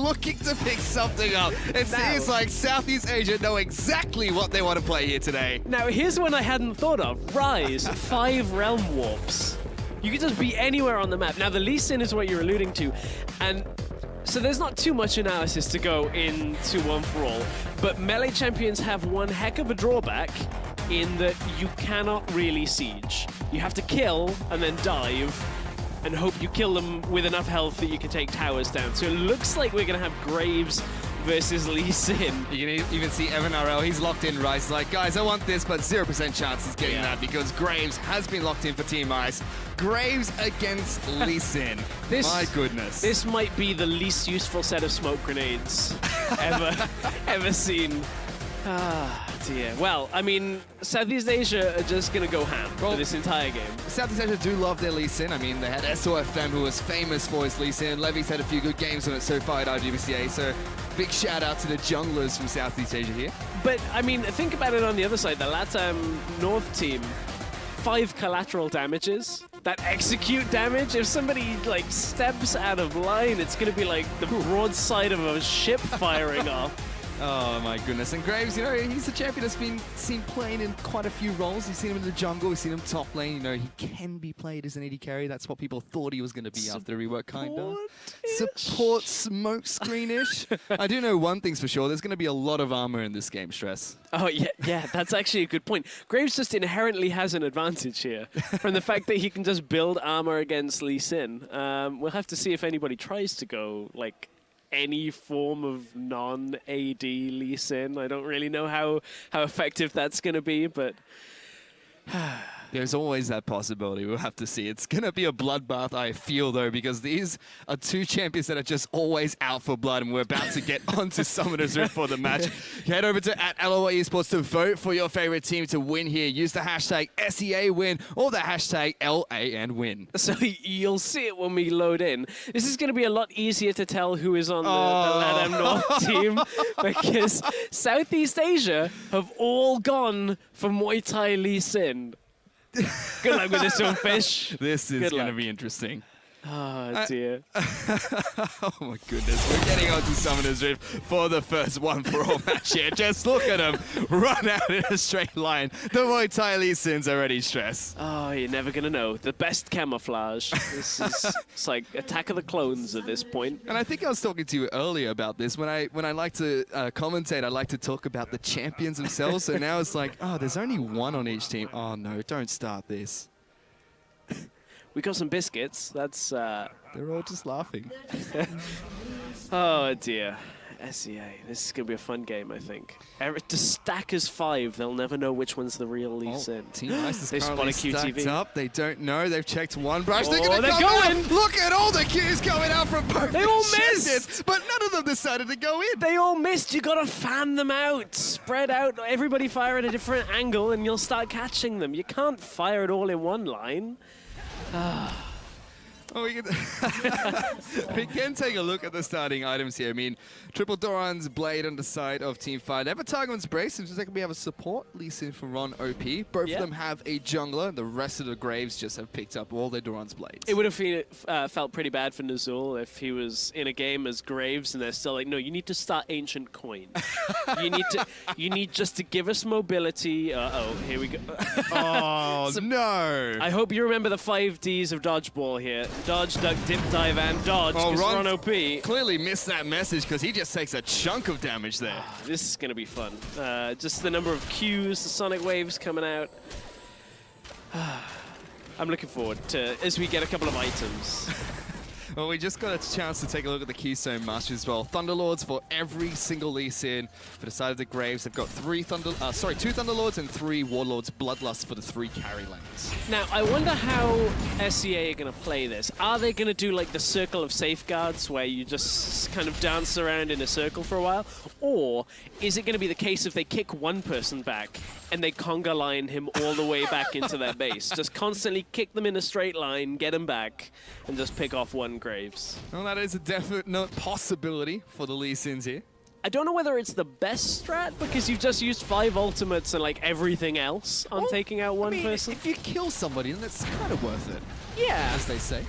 looking to pick something up. It seems like Southeast Asia know exactly what they want to play here today. Now, here's one I hadn't thought of. Rise, 5 Realm Warps. You can just be anywhere on the map. Now, the Lee Sin is what you're alluding to, and so there's not too much analysis to go into One For All, but melee champions have one heck of a drawback in that you cannot really siege. You have to kill and then dive and hope you kill them with enough health that you can take towers down. So it looks like we're going to have Graves versus Lee Sin. You can even see Evan RL, he's locked in Rice. He's like, guys, I want this, but 0% chance he's getting that because Graves has been locked in for Team Ice. Graves against Lee Sin. My goodness. This might be the least useful set of smoke grenades ever seen. Ah, dear. Well, I mean, Southeast Asia are just going to go ham for this entire game. Southeast Asia do love their Lee Sin. I mean, they had SOFM, who was famous for his Lee Sin. Levy's had a few good games on it so far at IWC, so big shout out to the junglers from Southeast Asia here. But, I mean, think about it on the other side. The LATAM North team, 5 collateral damages. That execute damage, if somebody, like, steps out of line, it's going to be like the broadside of a ship firing off. Oh my goodness. And Graves, you know, he's a champion that's been seen playing in quite a few roles. You've seen him in the jungle, we've seen him top lane. You know, he can be played as an AD carry. That's what people thought he was going to be after the rework, kind of. Support smoke screen-ish. I do know one thing's for sure. There's going to be a lot of armor in this game, Stress. Oh, yeah, that's actually a good point. Graves just inherently has an advantage here from the fact that he can just build armor against Lee Sin. We'll have to see if anybody tries to go, like, any form of non-AD Lee Sin. I don't really know how effective that's going to be, but there's always that possibility. We'll have to see. It's going to be a bloodbath, I feel, though, because these are 2 champions that are just always out for blood, and we're about to get onto Summoner's Rift for the match. Head over to @LOL Esports to vote for your favorite team to win here. Use the hashtag SEAWin or the hashtag LANWin. So you'll see it when we load in. This is going to be a lot easier to tell who is on the LATAM North team because Southeast Asia have all gone for Muay Thai Lee Sin. Good luck with this one, Fish. This is going to be interesting. Oh, dear. Oh, my goodness. We're getting on to Summoner's Rift for the first One For All match here. Just look at him run out in a straight line. The Muay Thai Lee Sin's already stressed. Oh, you're never going to know. The best camouflage. This is it's like Attack of the Clones at this point. And I think I was talking to you earlier about this. When I like to commentate, I like to talk about the champions themselves. So now it's like, oh, there's only one on each team. Oh, no, don't start this. We got some biscuits. That's they're all just laughing. Oh dear. SEA. This is going to be a fun game, I think. To stack as 5, they'll never know which one's the real Lee Sin. Team Ice is currently stacked up. They don't know. They've checked one brush. Oh, they're going to going! Look at all the Qs coming out from both. They all missed! But none of them decided to go in. They all missed. You got to fan them out. Spread out. Everybody fire at a different angle and you'll start catching them. You can't fire it all in one line. Oh, we can take a look at the starting items here. I mean, Triple Doran's Blade on the side of Team Fire. Never Targon's Brace. Seems like we have a support. Lee Sin from Ron OP. Both of them have a jungler. The rest of the Graves just have picked up all their Doran's Blades. It would have felt pretty bad for Nazul if he was in a game as Graves and they're still like, no, you need to start Ancient Coin. you need just to give us mobility. Uh-oh, here we go. Oh, so, no. I hope you remember the 5 Ds of dodgeball here. Dodge, duck, dip, dive, and dodge, because Ron OP clearly missed that message because he just takes a chunk of damage there. This is going to be fun. Just the number of Qs, the sonic waves coming out. I'm looking forward to as we get a couple of items. Well, we just got a chance to take a look at the Keystone Masters as well. Thunderlords for every single Lee Sin. For the side of the Graves, they've got 2 Thunderlords and 3 Warlords Bloodlust for the 3 carry lanes. Now, I wonder how SEA are going to play this. Are they going to do like the circle of safeguards where you just kind of dance around in a circle for a while? Or is it going to be the case if they kick one person back and they conga line him all the way back into their base? Just constantly kick them in a straight line, get them back, and just pick off one Graves. Well, that is a definite possibility for the Lee Sins here. I don't know whether it's the best strat because you've just used 5 ultimates and like everything else on taking out one person. If you kill somebody, then that's kind of worth it. Yeah. As they say.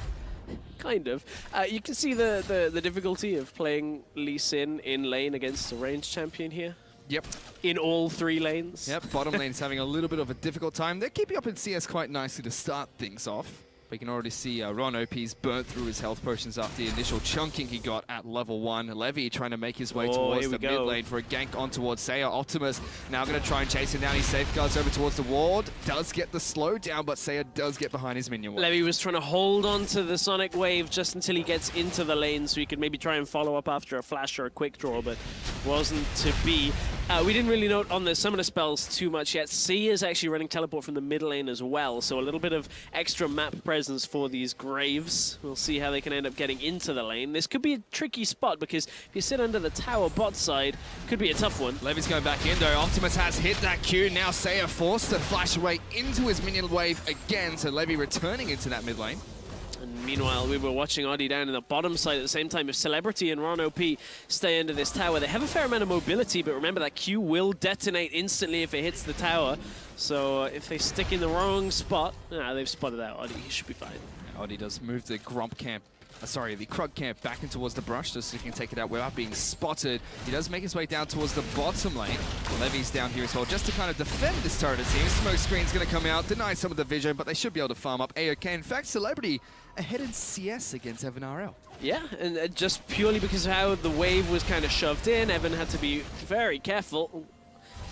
kind of. You can see the difficulty of playing Lee Sin in lane against a ranged champion here. Yep. In all 3 lanes. Yep, bottom lane's having a little bit of a difficult time. They're keeping up in CS quite nicely to start things off. We can already see Ron OP's burnt through his health potions after the initial chunking he got at level 1. Levy trying to make his way towards the mid lane for a gank on towards Saya. Optimus now going to try and chase him down. He safeguards over towards the ward. Does get the slow down, but Saya does get behind his minion wall. Levy was trying to hold on to the Sonic Wave just until he gets into the lane so he could maybe try and follow up after a flash or a quick draw, but wasn't to be. We didn't really note on the summoner spells too much yet. Sia is actually running teleport from the mid lane as well, so a little bit of extra map presence for these Graves. We'll see how they can end up getting into the lane. This could be a tricky spot because if you sit under the tower bot side, could be a tough one. Levy's going back in though. Optimus has hit that Q. Now Saya forced to flash away into his minion wave again, so Levy returning into that mid lane. And meanwhile, we were watching Oddie down in the bottom side at the same time. If Celebrity and Ron OP stay under this tower, they have a fair amount of mobility, but remember that Q will detonate instantly if it hits the tower. So if they stick in the wrong spot, they've spotted out Oddie. He should be fine. Oddie does move the Grump camp. The Krug camp back in towards the brush just so he can take it out without being spotted. He does make his way down towards the bottom lane. Levy's down here as well just to kind of defend this turret, it seems. Smoke screen's going to come out, deny some of the vision, but they should be able to farm up AOK. In fact, Celebrity ahead in CS against Evan RL. Yeah, and just purely because of how the wave was kind of shoved in, Evan had to be very careful.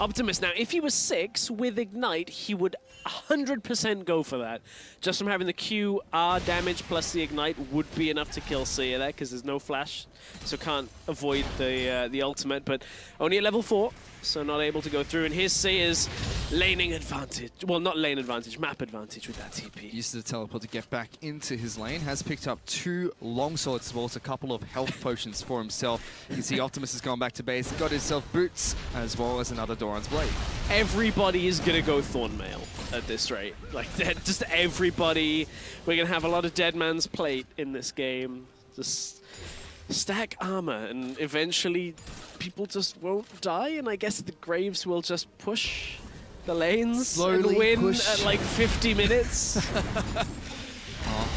Optimus now, if he was 6 with Ignite, he would 100% go for that. Just from having the QR damage plus the Ignite would be enough to kill Sia there because there's no flash, so can't avoid the ultimate, but only at level 4, so not able to go through. And here's Sia's laning advantage. Well, not lane advantage, map advantage with that TP. Used the teleport to get back into his lane, has picked up 2 longswords as well as a couple of health potions for himself. You can see Optimus has gone back to base, got himself boots, as well as another Doran's Blade. Everybody is going to go Thornmail at this rate. Like, just everybody. We're going to have a lot of Dead Man's Plate in this game. Just stack armor, and eventually people just won't die, and I guess the Graves will just push the lanes slowly and win push at like 50 minutes.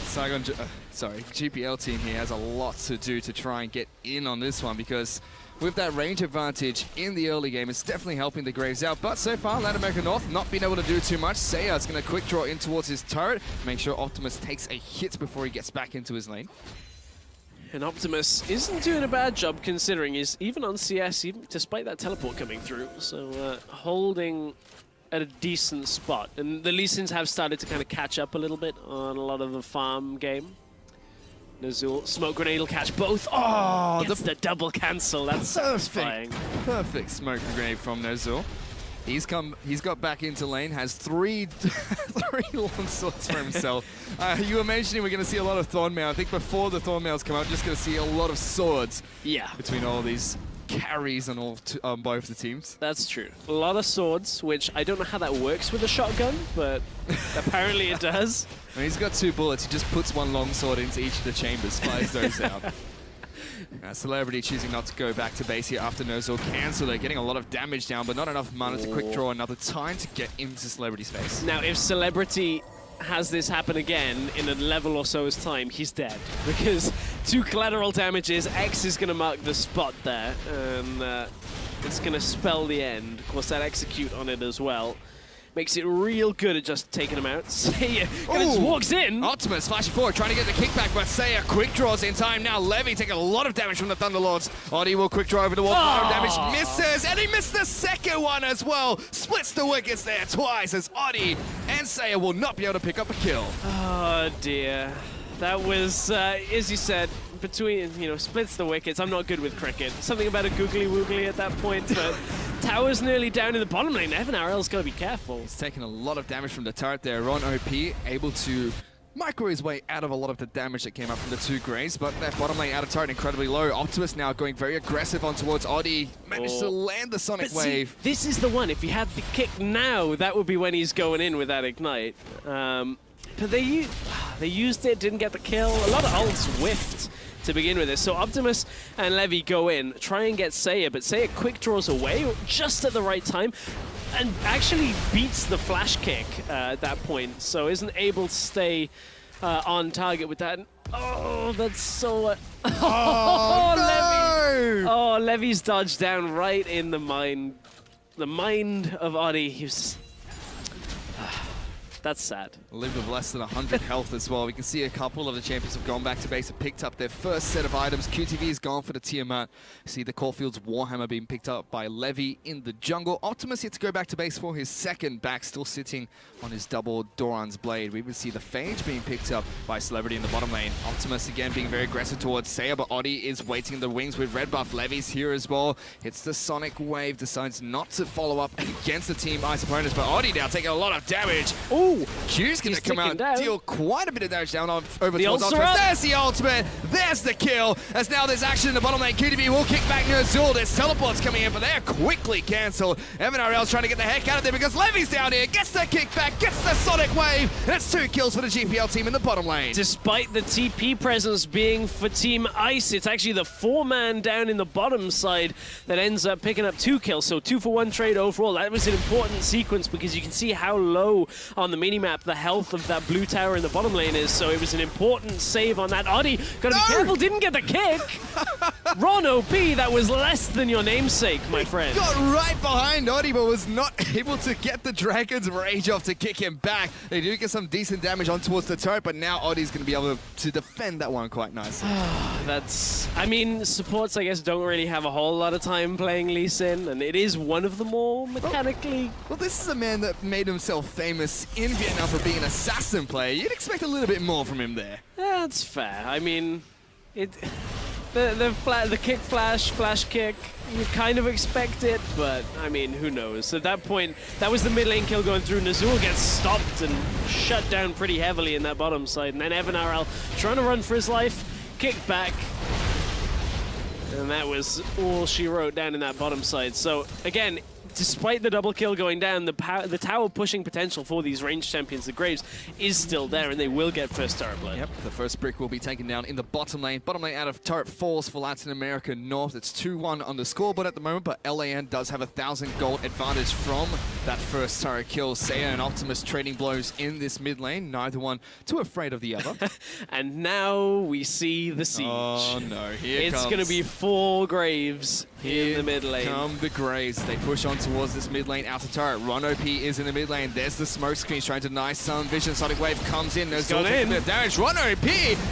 Saigon, GPL team here has a lot to do to try and get in on this one because with that range advantage in the early game, it's definitely helping the Graves out. But so far, Latin America North not being able to do too much. Saya is going to quick draw in towards his turret, make sure Optimus takes a hit before he gets back into his lane. And Optimus isn't doing a bad job considering he's even on CS, even despite that teleport coming through. So holding at a decent spot. And the Lee Sins have started to kind of catch up a little bit on a lot of the farm game. Nazul, smoke grenade will catch both. Oh, gets the double cancel. That's satisfying. Perfect smoke grenade from Nazul. He's got back into lane, has 3 long swords for himself. You were mentioning we're going to see a lot of Thornmail. I think before the Thornmails come out, we're just going to see a lot of swords between all these carries on both the teams. That's true. A lot of swords, which I don't know how that works with a shotgun, but apparently it does. When he's got 2 bullets, he just puts 1 long sword into each of the chambers, fires those out. Celebrity choosing not to go back to base here after Nozul cancelled it, getting a lot of damage down, but not enough mana to quick draw another time to get into Celebrity's face. Now, if Celebrity has this happen again in a level or so's time, he's dead. Because 2 collateral damages, X is going to mark the spot there, and it's going to spell the end. Of course, that execute on it as well makes it real good at just taking him out. Saya just walks in. Optimus flashing forward, trying to get the kickback, but Saya quick draws in time. Now Levy taking a lot of damage from the Thunderlords. Oddie will quick draw over the wall. Damage misses, and he missed the second one as well. Splits the wickets there twice as Oddie and Saya will not be able to pick up a kill. Oh dear. That was, as you said, between, splits the wickets. I'm not good with cricket. Something about a googly woogly at that point, but tower's nearly down in the bottom lane. Evan RL's got to be careful. He's taking a lot of damage from the turret there. Ron OP able to micro his way out of a lot of the damage that came up from the 2 Graves, but that bottom lane out of turret incredibly low. Optimus now going very aggressive on towards Oddie. Managed to land the Sonic Wave. See, this is the one. If he had the kick now, that would be when he's going in with that Ignite. But they used it, didn't get the kill. A lot of ults whiffed to begin with this. So Optimus and Levy go in, try and get Saya, but Saya quick draws away just at the right time and actually beats the flash kick at that point, so isn't able to stay on target with that. Oh, that's so... Oh, Levy! no! Oh, Levy's dodged down right in the mind of Oddie. He was... That's sad. Lived with less than 100 health as well. We can see a couple of the champions have gone back to base and picked up their first set of items. QTV is gone for the Tiamat. See the Caulfield's Warhammer being picked up by Levy in the jungle. Optimus yet to go back to base for his second back, still sitting on his double Doran's blade. We even see the Phage being picked up by Celebrity in the bottom lane. Optimus again being very aggressive towards Saya, but Oddie is waiting in the wings with red buff. Levy's here as well. Hits the Sonic Wave, decides not to follow up against the Team Ice opponents, but Oddie now taking a lot of damage. Ooh! Q's going to come out and deal quite a bit of damage down over the towards Optimus. There's the ultimate. There's the kill. As now there's action in the bottom lane. QTV will kick back Nerzul. There's teleports coming in, but they're quickly cancelled. Evan RL's trying to get the heck out of there because Levy's down here. Gets the kickback, gets the Sonic Wave. And it's 2 kills for the GPL team in the bottom lane. Despite the TP presence being for Team Ice, it's actually the 4-man down in the bottom side that ends up picking up 2 kills. So 2-for-1 trade overall. That was an important sequence because you can see how low on the minimap the health of that blue tower in the bottom lane is, so it was an important save on that. Oddie, gotta be careful, didn't get the kick. Ron OP, that was less than your namesake, my friend. Got right behind Oddie, but was not able to get the Dragon's Rage off to kick him back. They do get some decent damage on towards the turret, but now Oddie's gonna be able to defend that one quite nicely. I mean, supports, I guess, don't really have a whole lot of time playing Lee Sin, and it is one of the more mechanically... Well, this is a man that made himself famous in Vietnam for being an assassin player. You'd expect a little bit more from him there. That's fair. I mean, the kick flash kick, you kind of expect it, but I mean, who knows? At that point, that was the mid lane kill going through. Nerzul gets stopped and shut down pretty heavily in that bottom side, and then Evan RL trying to run for his life, kick back, and that was all she wrote down in that bottom side. So again, despite the double kill going down, the tower pushing potential for these ranged champions, the Graves, is still there, and they will get first turret blood. Yep, the first brick will be taken down in the bottom lane. Bottom lane out of turret falls for Latin America North. It's 2-1 on the scoreboard at the moment, but LAN does have 1,000 gold advantage from that first turret kill. Saya and Optimus trading blows in this mid lane, neither one too afraid of the other. And now we see the siege. Oh no, here it's going to be 4 Graves in the mid lane. Here come the Graves. They push on towards this mid lane outer turret. Ron OP is in the mid lane. There's the smoke screen trying to deny some vision. Sonic Wave comes in. There's a bit of damage. Ron OP,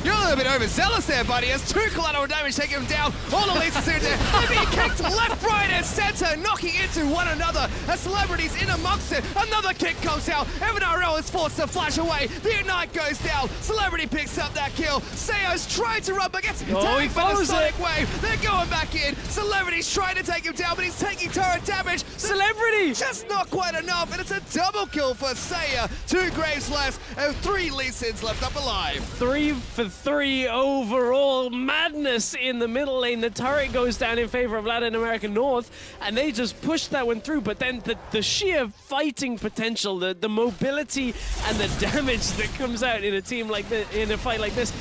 you're a little bit overzealous there, buddy. Has 2 collateral damage taking him down. All the leases in there. They're being kicked left, right, and center, knocking into one another. As Celebrity's in amongst it. Another kick comes out. Evan RL is forced to flash away. The Ignite goes down. Celebrity picks up that kill. Sayo's trying to run, but gets tagged by the Sonic Wave. They're going back in. Celebrity's trying to take him down, but he's taking turret damage. Celebrity! Just not quite enough, and it's a double kill for Saya. 2 Graves left, and 3 Lee Sins left up alive. 3 for 3 overall. Madness in the middle lane. The turret goes down in favor of Latin America North, and they just pushed that one through, but then the sheer fighting potential, the mobility and the damage that comes out in a team like this, in a fight like this.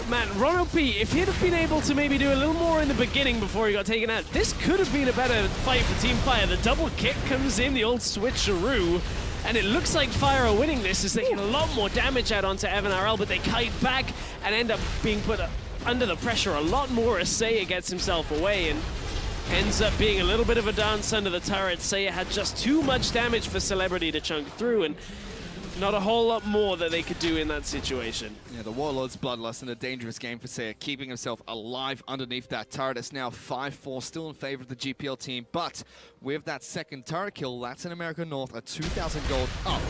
Man, Ron OP, if he'd have been able to maybe do a little more in the beginning before he got taken out, this could have been a better fight for Team Fire. The double kick comes in, the old switcheroo, and it looks like Fire are winning this as they get a lot more damage out onto Evan RL, but they kite back and end up being put under the pressure a lot more as Saya gets himself away and ends up being a little bit of a dance under the turret. Saya had just too much damage for Celebrity to chunk through, and not a whole lot more that they could do in that situation. Yeah, the Warlord's Bloodlust in a dangerous game for Saya, keeping himself alive underneath that turret. It's now 5-4, still in favor of the GPL team, but with that second turret kill, Latin America North are 2,000 gold up.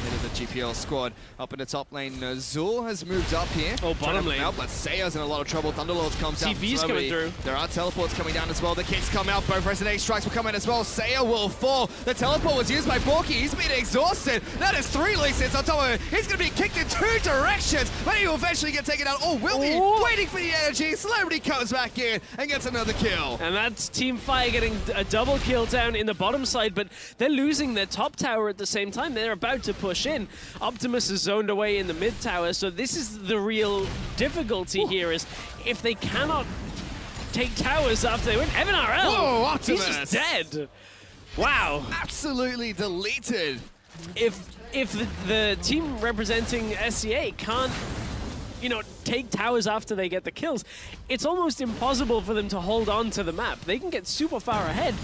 Of the GPL squad. Up in the top lane, Nerzul has moved up here. Oh, bottom lane. Out, but Saya's in a lot of trouble. Thunderlords comes out. TV's coming through. There are teleports coming down as well. The kicks come out. Both Resident strikes will come in as well. Saya will fall. The teleport was used by Borky. He's been exhausted. That is 3 Lee Sins on top of him. He's going to be kicked in 2 directions, but he will eventually get taken out. Oh, will be waiting for the energy. Celebrity comes back in and gets another kill. And that's Team Fire getting a double kill down in the bottom side, but they're losing their top tower at the same time. They're about to push in. Optimus is zoned away in the mid tower, so this is the real difficulty here, is if they cannot take towers after they win. Evan RL, whoa, Optimus. He's just dead. Wow. Absolutely deleted. If the team representing SCA can't, you know, take towers after they get the kills, it's almost impossible for them to hold on to the map. They can get super far ahead,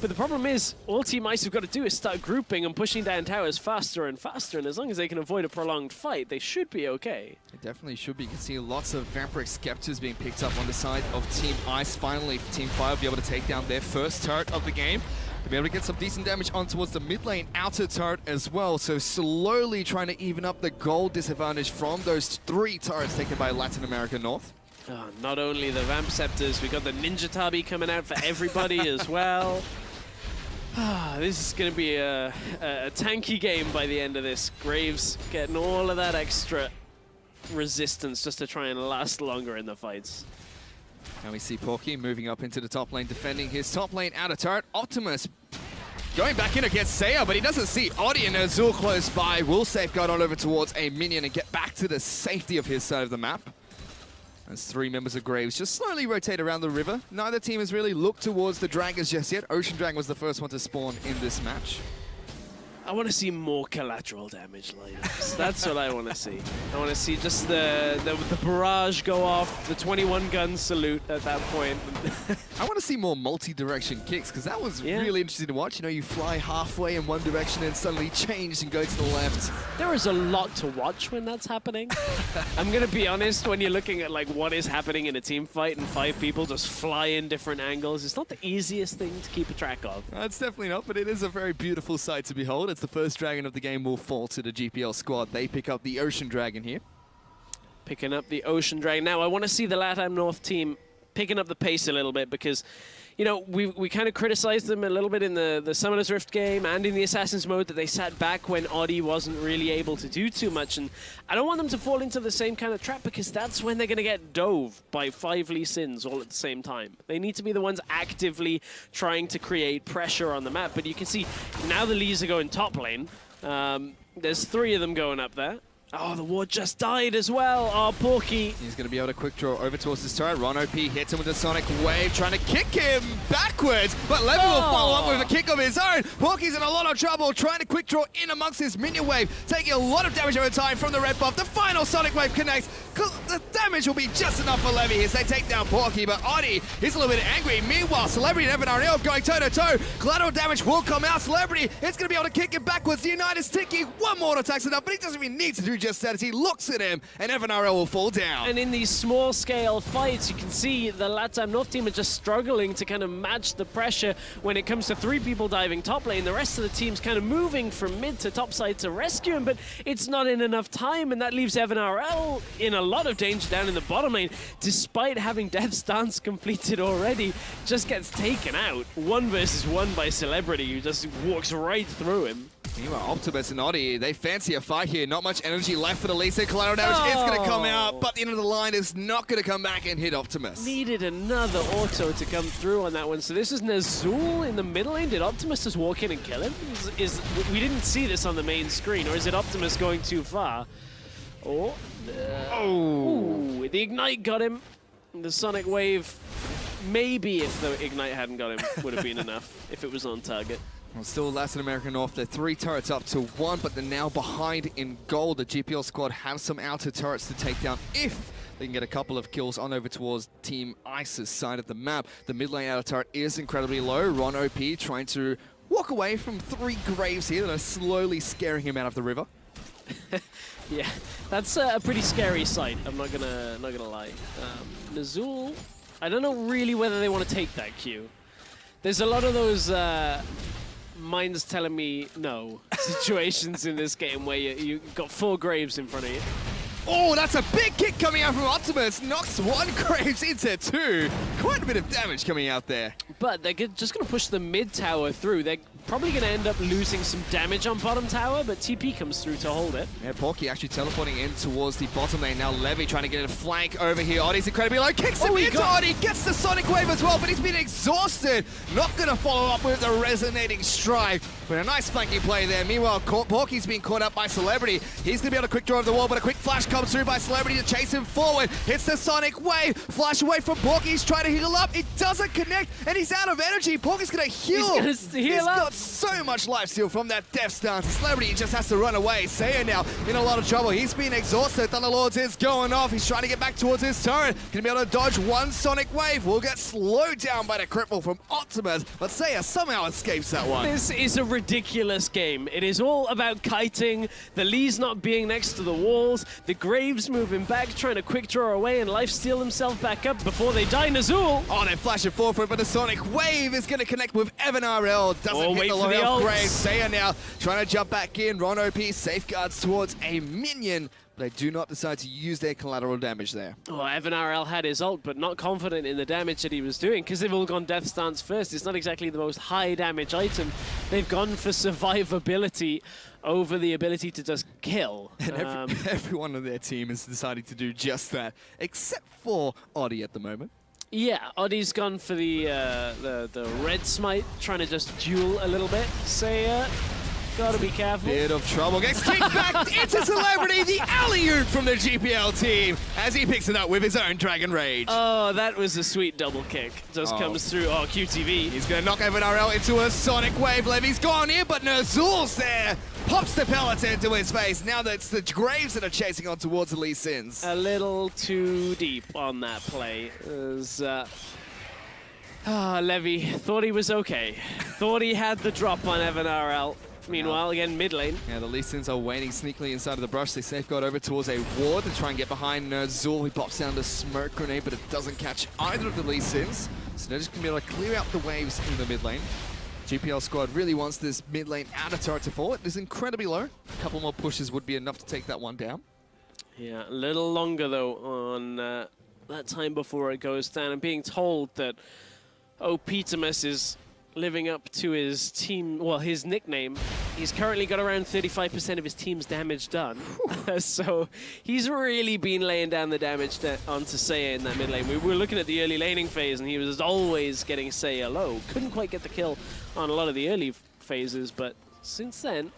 but the problem is all Team Ice have got to do is start grouping and pushing down towers faster and faster, and as long as they can avoid a prolonged fight, they should be okay. It definitely should be. You can see lots of Vampiric Scepters being picked up on the side of Team Ice. Finally, Team Fire will be able to take down their first turret of the game. They'll be able to get some decent damage on towards the mid lane outer turret as well. So slowly trying to even up the gold disadvantage from those 3 turrets taken by Latin America North. Not only the Vamp Scepters, we got the Ninja Tabi coming out for everybody as well. This is going to be a tanky game by the end of this. Graves getting all of that extra resistance just to try and last longer in the fights. And we see Porky moving up into the top lane, defending his top lane outer turret. Optimus going back in against Saya, but he doesn't see Odi and Azul close by. Will safeguard on over towards a minion and get back to the safety of his side of the map. As 3 members of Graves just slowly rotate around the river. Neither team has really looked towards the Dragons just yet. Ocean Dragon was the first one to spawn in this match. I want to see more collateral damage lineups. That's what I want to see. I want to see just the barrage go off, the 21 gun salute at that point. I want to see more multi-direction kicks, because that was really interesting to watch. You know, you fly halfway in one direction and suddenly change and go to the left. There is a lot to watch when that's happening. I'm going to be honest, when you're looking at like what is happening in a team fight and 5 people just fly in different angles, it's not the easiest thing to keep a track of. It's definitely not, but it is a very beautiful sight to behold. It's the first dragon of the game will fall to the GPL squad. They pick up the Ocean Dragon here. Picking up the Ocean Dragon. Now, I want to see the LATAM North team picking up the pace a little bit because, you know, we kind of criticized them a little bit in the Summoner's Rift game and in the Assassin's mode that they sat back when Odi wasn't really able to do too much. And I don't want them to fall into the same kind of trap because that's when they're going to get dove by 5 Lee Sins all at the same time. They need to be the ones actively trying to create pressure on the map. But you can see now the Lees are going top lane. There's 3 of them going up there. Oh, the ward just died as well. Oh, Porky. He's going to be able to quick draw over towards this turret. Ron OP hits him with a Sonic Wave, trying to kick him backwards, but Levy will follow up with a kick of his own. Porky's in a lot of trouble, trying to quick draw in amongst his minion wave, taking a lot of damage over time from the red buff. The final Sonic Wave connects. The damage will be just enough for Levy as they take down Porky, but Odi is a little bit angry. Meanwhile, Celebrity and Evan Ariel going toe-to-toe. Collateral damage will come out. Celebrity is going to be able to kick it backwards. The Unite is ticking. One more attack's enough, but he doesn't even need to do just that as he looks at him, and Evan Ariel will fall down. And in these small-scale fights, you can see the LATAM North team are just struggling to kind of match the pressure when it comes to 3 people diving top lane. The rest of the team's kind of moving from mid to top side to rescue him, but it's not in enough time, and that leaves Evan Ariel in a lot of danger down in the bottom lane. Despite having Death's Dance completed already, just gets taken out. 1 versus 1 by Celebrity, who just walks right through him. Meanwhile, Optimus and Odi, they fancy a fight here. Not much energy left for the Lee Sin. Collateral damage is going to come out, but the end of the line is not going to come back and hit Optimus. Needed another auto to come through on that one. So this is Nazul in the middle lane. Did Optimus just walk in and kill him? We didn't see this on the main screen, or is it Optimus going too far? Oh, the Ignite got him. The Sonic Wave, maybe if the Ignite hadn't got him, would have been enough if it was on target. Well, still Latin American North. They're 3 turrets up to 1, but they're now behind in gold. The GPL squad have some outer turrets to take down if they can get a couple of kills on over towards Team Ice's side of the map. The mid lane outer turret is incredibly low. Ron OP trying to walk away from 3 Graves here that are slowly scaring him out of the river. Yeah, that's a pretty scary sight. I'm not gonna lie. Nazul, I don't know really whether they want to take that Q. There's a lot of those minds telling me no situations in this game where you got 4 Graves in front of you. Oh, that's a big kick coming out from Optimus. Knocks 1 Graves into 2. Quite a bit of damage coming out there. But they're just going to push the mid tower through. They're probably going to end up losing some damage on bottom tower, but TP comes through to hold it. Yeah, Porky actually teleporting in towards the bottom lane. Now Levy trying to get a flank over here. Odi's incredibly low. Kicks him into Odi. Gets the Sonic Wave as well, but he's been exhausted. Not going to follow up with a resonating strike. But a nice flanking play there. Meanwhile, Porky's being caught up by Celebrity. He's going to be able to quick draw over the wall, but a quick flash comes through by Celebrity to chase him forward. Hits the Sonic Wave. Flash away from Porky. He's trying to heal up. It doesn't connect, and he's out of energy. Porky's going to heal. He's going to heal up. He's got so much life steal from that Death Stance. Celebrity just has to run away. Seiya now in a lot of trouble. He's been exhausted. Thunderlords is going off. He's trying to get back towards his turret. Gonna be able to dodge one Sonic Wave. Will get slowed down by the cripple from Optimus, but Seiya somehow escapes that one. This is a ridiculous game. It is all about kiting, the Lee's not being next to the walls, the Graves moving back, trying to quick draw away and lifesteal himself back up before they die. Nazul! Oh, they flash it forward, but the Sonic Wave is going to connect with Evan RL. Doesn't hit the L'Oreal Graves. Seiya now trying to jump back in. Ron OP safeguards towards a minion. They do not decide to use their collateral damage there. Oh, Evan RL had his ult, but not confident in the damage that he was doing because they've all gone Death Stance first. It's not exactly the most high damage item. They've gone for survivability over the ability to just kill. And everyone on their team has decided to do just that, except for Oddie at the moment. Yeah, Oddie's gone for the red smite, trying to just duel a little bit. Seiya, gotta be careful. Bit of trouble. Gets kicked back into Celebrity. The alley-oop from the GPL team as he picks it up with his own Dragon Rage. Oh, that was a sweet double kick. Just comes through. Oh, QTV. He's going to knock Evan RL into a Sonic Wave. Levy's gone here, but Nazul's there. Pops the pellets into his face. Now that's the Graves that are chasing on towards the Lee Sins. A little too deep on that play. Levy thought he was okay. Thought he had the drop on Evan RL. Meanwhile, again, mid lane. Yeah, the Lee Sins are waiting sneakily inside of the brush. They safeguard over towards a ward to try and get behind Nazul. He pops down the smoke grenade, but it doesn't catch either of the Lee Sins. So they're just going to be able to clear out the waves in the mid lane. GPL squad really wants this mid lane outer turret to fall. It is incredibly low. A couple more pushes would be enough to take that one down. Yeah, a little longer, though, on that time before it goes down. I'm being told that Optimus is living up to his team, well, his nickname. He's currently got around 35% of his team's damage done. So he's really been laying down the damage onto Seiya in that mid lane. We were looking at the early laning phase, and he was always getting Seiya low. Couldn't quite get the kill on a lot of the early phases, but since then,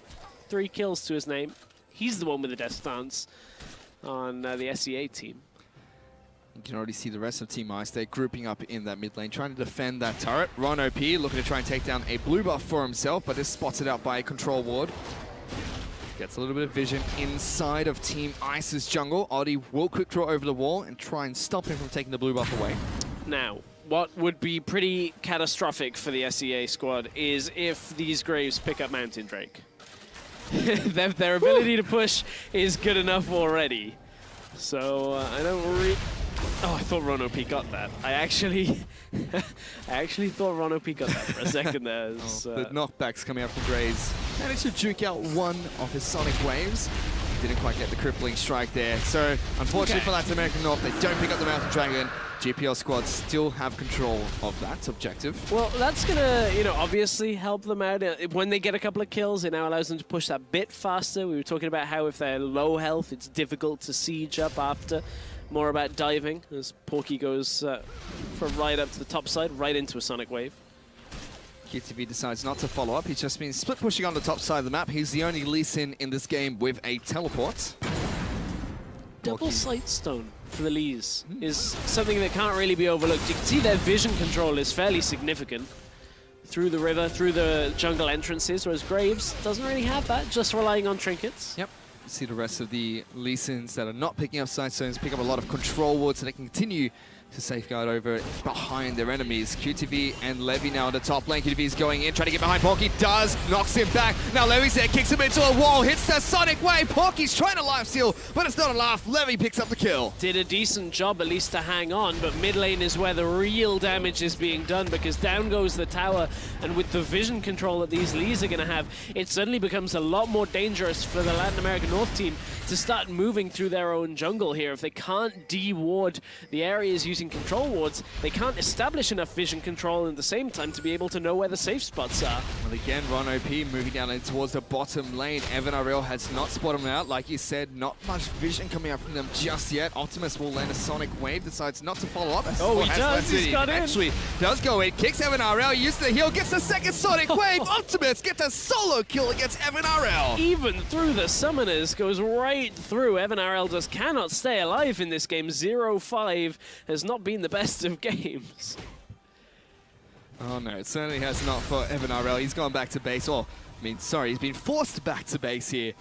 3 kills to his name. He's the one with the Death Stance on the SEA team. You can already see the rest of Team Ice. They're grouping up in that mid lane, trying to defend that turret. Ron OP looking to try and take down a blue buff for himself, but is spotted out by a control ward. Gets a little bit of vision inside of Team Ice's jungle. Oddie will quick draw over the wall and try and stop him from taking the blue buff away. Now, what would be pretty catastrophic for the SEA squad is if these Graves pick up Mountain Drake. their ability to push is good enough already. So I don't really... Oh, I thought Ron OP got that. I actually thought Ron OP got that for a second there. The knockbacks coming out from Graves. Managed to juke out one of his Sonic Waves. Didn't quite get the crippling strike there. So, unfortunately for Latin American North, they don't pick up the Mountain Dragon. GPL squads still have control of that objective. Well, that's gonna, obviously help them out. When they get a couple of kills, it now allows them to push that bit faster. We were talking about how if they're low health, it's difficult to siege up after. More about diving, as Porky goes from right up to the top side, right into a Sonic Wave. QTV decides not to follow up. He's just been split pushing on the top side of the map. He's the only Lee Sin in this game with a teleport. Double Sight Stone for the Lees is something that can't really be overlooked. You can see their vision control is fairly significant through the river, through the jungle entrances, whereas Graves doesn't really have that, just relying on trinkets. Yep. See the rest of the Lee Sins that are not picking up side stones, pick up a lot of control wards so they can continue to safeguard over behind their enemies. QTV and Levy now on the top lane. QTV is going in, trying to get behind Porky. Does, knocks him back. Now Levy's there, kicks him into a wall, hits the Sonic Wave. Porky's trying to life steal, but it's not enough. Levy picks up the kill. Did a decent job at least to hang on, but mid lane is where the real damage is being done because down goes the tower, and with the vision control that these Lees are going to have, it suddenly becomes a lot more dangerous for the Latin American North team to start moving through their own jungle here. If they can't de-ward the areas using control wards, they can't establish enough vision control at the same time to be able to know where the safe spots are. Well, again, Ron OP moving down towards the bottom lane. Evan RL has not spotted him out. Like you said, not much vision coming out from them just yet. Optimus will land a Sonic Wave, decides not to follow up. Oh, he does. He's got in. Actually, does go in, kicks Evan RL, uses the heal, gets the second Sonic Wave. Optimus gets a solo kill against Evan RL. Even through the summoners, goes right through. Evan RL just cannot stay alive in this game. 0-5 has not been the best of games. Oh no, it certainly has not for Evan RL. He's gone back to base. Oh, I mean, sorry, he's been forced back to base here.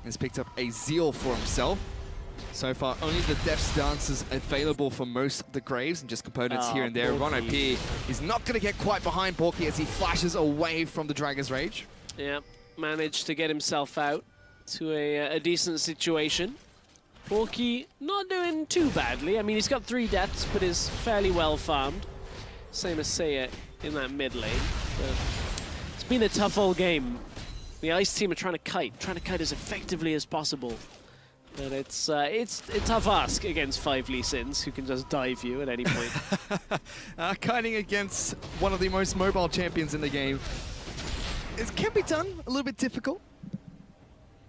He's picked up a Zeal for himself. So far, only the Death Stance is available for most of the Graves and just components here and there. Ron P is not going to get quite behind Porky as he flashes away from the Dragon's Rage. Yeah, managed to get himself out to a decent situation. Porky not doing too badly. I mean, he's got 3 deaths, but is fairly well farmed. Same as Seiya in that mid lane. But it's been a tough old game. The Ice team are trying to kite as effectively as possible. But it's a tough ask against 5 Lee Sins who can just dive you at any point. Kiting against one of the most mobile champions in the game. It can be done, a little bit difficult.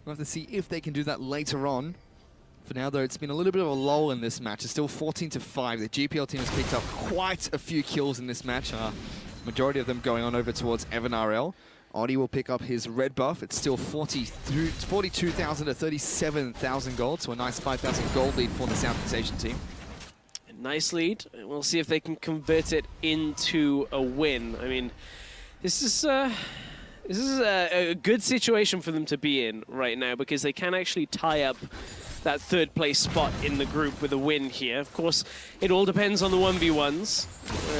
We'll have to see if they can do that later on. For now, though, it's been a little bit of a lull in this match. It's still 14-5. The GPL team has picked up quite a few kills in this match. Majority of them going on over towards Evan RL. Audi will pick up his red buff. It's still 42,000 to 37,000 gold, so a nice 5,000 gold lead for the Southeast Asian team. A nice lead. We'll see if they can convert it into a win. I mean, this is a good situation for them to be in right now because they can actually tie up that 3rd place spot in the group with a win here. Of course, it all depends on the 1v1s,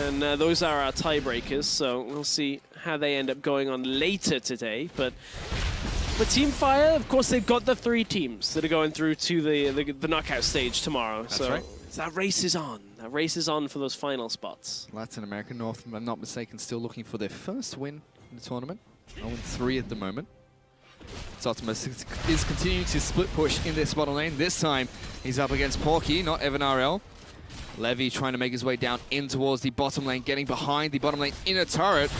and those are our tiebreakers, so we'll see how they end up going on later today. But for Team Fire, of course, they've got the 3 teams that are going through to the knockout stage tomorrow. That's so right. That race is on. That race is on for those final spots. Latin America North, if I'm not mistaken, still looking for their first win in the tournament. 0-3 at the moment. So Optimus is continuing to split push in this bottom lane. This time, he's up against Porky, not Evan RL. Levy trying to make his way down in towards the bottom lane, getting behind the bottom lane inner turret.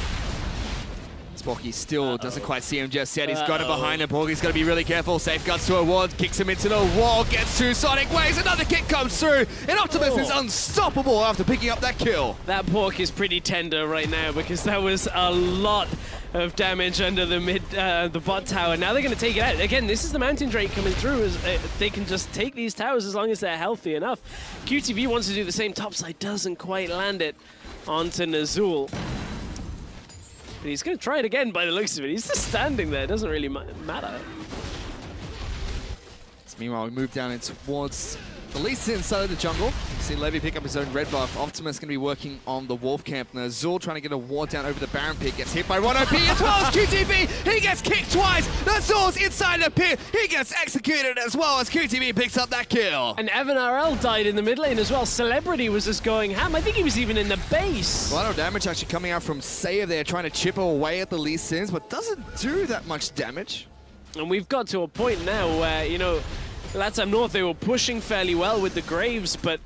Porky still doesn't quite see him just yet. He's got it behind him. Porky's got to be really careful. Safeguards to a ward, kicks him into the wall, gets 2 Sonic Waves. Another kick comes through, and Optimus is unstoppable after picking up that kill. That Pork is pretty tender right now because that was a lot of damage under the bot tower. Now they're going to take it out. Again, this is the Mountain Drake coming through. They can just take these towers as long as they're healthy enough. QTV wants to do the same topside, doesn't quite land it onto Nazul. But he's going to try it again by the looks of it. He's just standing there. It doesn't really matter. So meanwhile, we move down in towards the least inside of the jungle. You see Levy pick up his own red buff. Optimus going to be working on the Wolf Camp. Now Zul trying to get a ward down over the Baron pit. Gets hit by 1OP as well as QTV. He gets kicked twice. Nazul's inside the pit. He gets executed as well as QTV picks up that kill. And Evan RL died in the mid lane as well. Celebrity was just going ham. I think he was even in the base. A lot of damage actually coming out from Seiya there, trying to chip away at the Lee Sins, but doesn't do that much damage. And we've got to a point now where, you know, Latam North, they were pushing fairly well with the Graves, but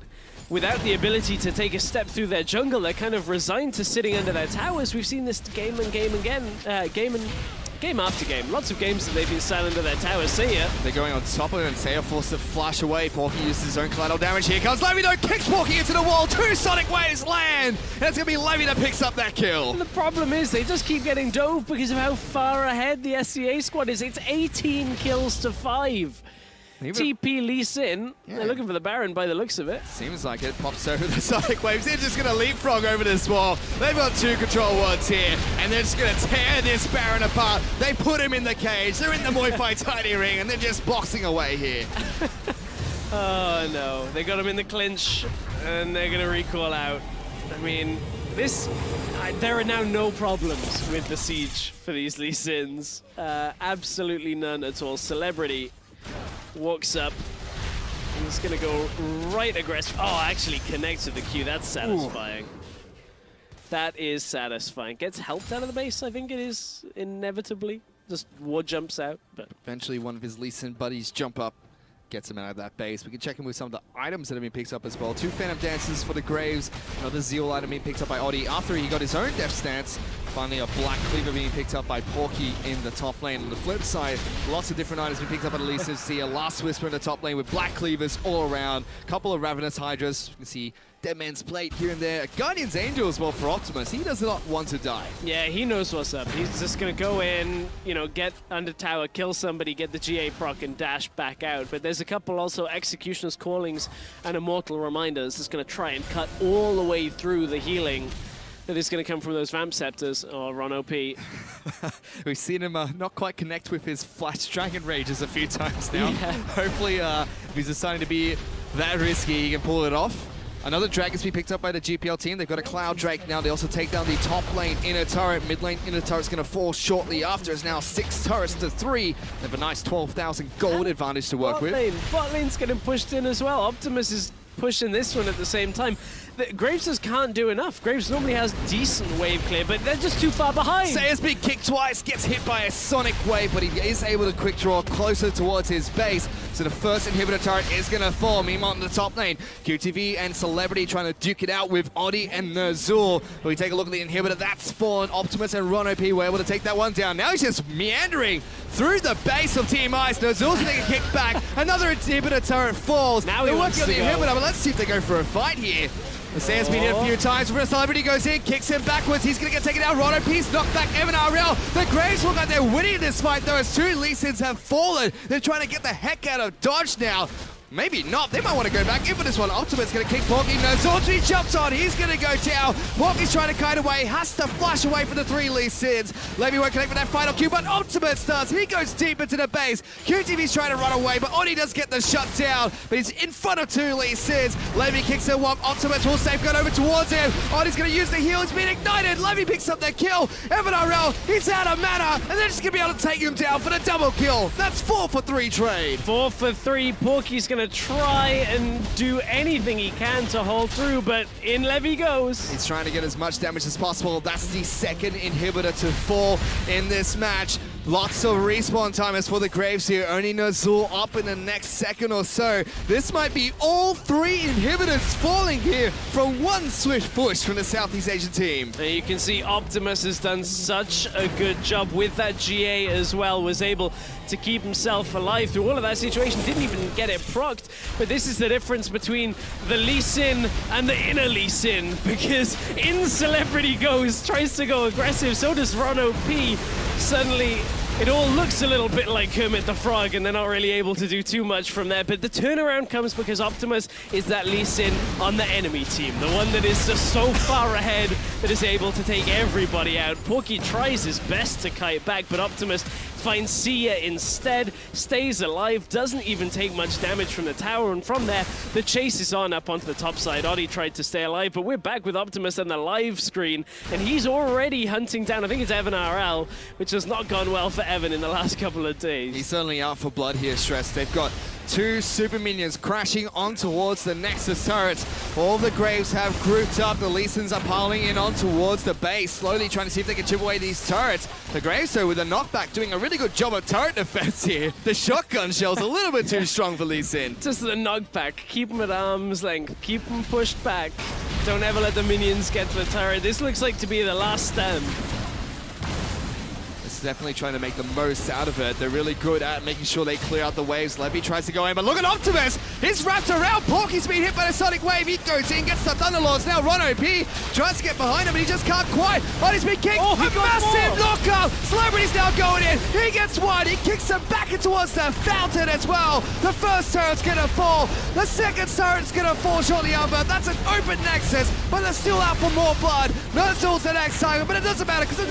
without the ability to take a step through their jungle, they're kind of resigned to sitting under their towers. We've seen this game after game. Lots of games that they've been sat under their towers. Seiya. They're going on top of him. Seiya forced to flash away. Porky uses his own collateral damage. Here comes Levy though, kicks Porky into the wall. 2 Sonic Waves land. And it's going to be Levy that picks up that kill. And the problem is they just keep getting dove because of how far ahead the SCA squad is. It's 18 kills to 5. TP Lee Sin. Yeah. They're looking for the Baron by the looks of it. Seems like it. Pops over the Sonic Waves. They're just going to leapfrog over this wall. They've got 2 control wards here, and they're just going to tear this Baron apart. They put him in the cage. They're in the Muay Thai tiny ring, and they're just boxing away here. Oh, no. They got him in the clinch, and they're going to recall out. I mean, there are now no problems with the siege for these Lee Sins. Absolutely none at all. Celebrity walks up. He's going to go right aggressive. Oh, actually connects with the Q. That's satisfying. Ooh. That is satisfying. Gets helped out of the base, I think it is, inevitably. Just ward jumps out. But eventually one of his Lee Sin buddies jump up, gets him out of that base. We can check in with some of the items that have been picked up as well. 2 Phantom Dances for the Graves. Another Zeal item being picked up by Audi after he got his own Death Stance. Finally, a Black Cleaver being picked up by Porky in the top lane. On the flip side, lots of different items being picked up by Elisa. See a Last Whisper in the top lane with Black Cleavers all around. A couple of Ravenous Hydras. You can see Dead Man's Plate here and there. Guardian's Angel as well for Optimus. He does not want to die. Yeah, he knows what's up. He's just going to go in, you know, get under tower, kill somebody, get the GA proc, and dash back out. But there's a couple also Executioner's Callings and Immortal Reminders that's going to try and cut all the way through the healing that is going to come from those Vamp Scepters or Ron OP. We've seen him not quite connect with his Flash Dragon Rages a few times now. Yeah. Hopefully, if he's deciding to be that risky, he can pull it off. Another Dragon's being picked up by the GPL team. They've got a Cloud Drake now. They also take down the top lane inner turret. Mid lane inner turret's going to fall shortly after. It's now 6 turrets to 3. They have a nice 12,000 gold advantage to work with. Bot lane's getting pushed in as well. Optimus is pushing this one at the same time. Graves just can't do enough. Graves normally has decent wave clear, but they're just too far behind. Sayer's been kicked twice, gets hit by a Sonic Wave, but he is able to quick draw closer towards his base. So the first inhibitor turret is going to fall. Meanwhile, in the top lane, QTV and Celebrity trying to duke it out with Oddie and Nazul. When we take a look at the inhibitor, that's fallen. Optimus and Ron OP were able to take that one down. Now he's just meandering through the base of Team Ice. Nazul's going to get kicked back. Another inhibitor turret falls. Now they're working on the inhibitor, but let's see if they go for a fight here. The Sayer's been hit a few times. Celebrity goes in, kicks him backwards. He's going to get taken out. Ron OP's knocked back Evan RL. The Graves look like they're winning this fight, though, as 2 Lee Sins have fallen. They're trying to get the heck out of dodge now. Maybe not. They might want to go back in for this one. Ultimate's going to kick Porky. Nazul jumps on. He's going to go down. Porky's trying to kite away. Has to flash away from the 3 Lee Sins. Levy won't connect with that final Q, but Ultimate does. He goes deep into the base. QTV's trying to run away, but Oni does get the shut down. But he's in front of 2 Lee Sins. Levy kicks a womp. Ultimate will safeguard over towards him. Oni's going to use the heal. It's been ignited. Levy picks up the kill. Evan RL, he's out of mana, and they're just going to be able to take him down for the double kill. That's 4 for 3 trade. 4 for 3. Porky's going to try and do anything he can to hold through, but in Levy goes. He's trying to get as much damage as possible. That's the second inhibitor to fall in this match. Lots of respawn timers for the Graves here. Only Nazul up in the next second or so. This might be all 3 inhibitors falling here from one swift push from the Southeast Asian team. And you can see Optimus has done such a good job with that GA as well. Was able to keep himself alive through all of that situation. Didn't even get it procced. But this is the difference between the Lee Sin and the inner Lee Sin. Because in Celebrity goes, tries to go aggressive. So does Ron OP. Suddenly, it all looks a little bit like Kermit the Frog, and they're not really able to do too much from there. But the turnaround comes because Optimus is that Lee Sin on the enemy team, the one that is just so far ahead that is able to take everybody out. Porky tries his best to kite back, but Optimus finds Sia instead, stays alive, doesn't even take much damage from the tower, and from there, the chase is on up onto the top side. Oddie tried to stay alive, but we're back with Optimus on the live screen, and he's already hunting down, I think it's Evan RL, which has not gone well for Evan in the last couple of days. He's certainly out for blood here, Stress. They've got 2 super minions crashing on towards the Nexus turrets. All the Graves have grouped up. The Lee Sins are piling in on towards the base, slowly trying to see if they can chip away these turrets. The Graves, though, with a knockback, doing a really good job of turret defense here. The shotgun shell's a little bit too strong for Lee Sin. Just the knockback. Keep them at arm's length. Keep them pushed back. Don't ever let the minions get to the turret. This looks like to be the last stand. Definitely trying to make the most out of it. They're really good at making sure they clear out the waves. Levy tries to go in, but look at Optimus! He's wrapped around. Porky's been hit by the Sonic Wave. He goes in, gets the Thunderlords. Now Ron OP tries to get behind him, but he just can't quite. Oh, he's been kicked. Oh, a massive knockup. Celebrity's now going in. He gets one. He kicks him back in towards the fountain as well. The first turret's going to fall. The second turret's going to fall shortly after. That's an open Nexus, but they're still out for more blood. Nazul's the next target, but it doesn't matter because the